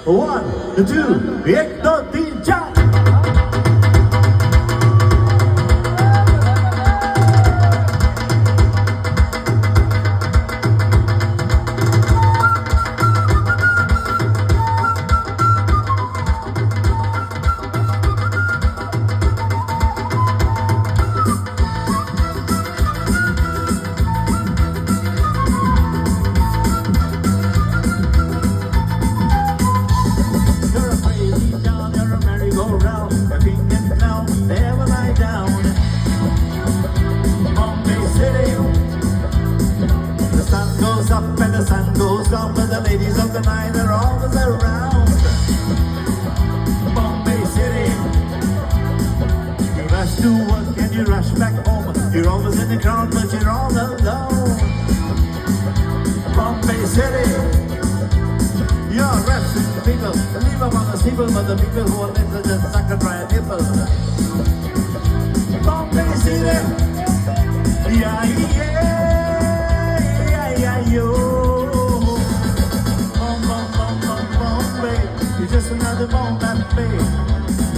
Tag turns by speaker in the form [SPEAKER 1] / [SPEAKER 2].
[SPEAKER 1] 1, 2, 1, 2, 3, jump! You're a crazy down, you're a merry-go-round, a king and clown, never lie down. Bombay City, the sun goes up and the sun goes down, but the ladies of the night are always around. Bombay City, you rush to work and you rush back home. You're always in the crowd, but you're all alone. Bombay City, you're resting people, leave them on the steeple, but the people who are little just suck and dry a nipple. Bombay City, yeah, yo. Bombay, you're just another Bombay.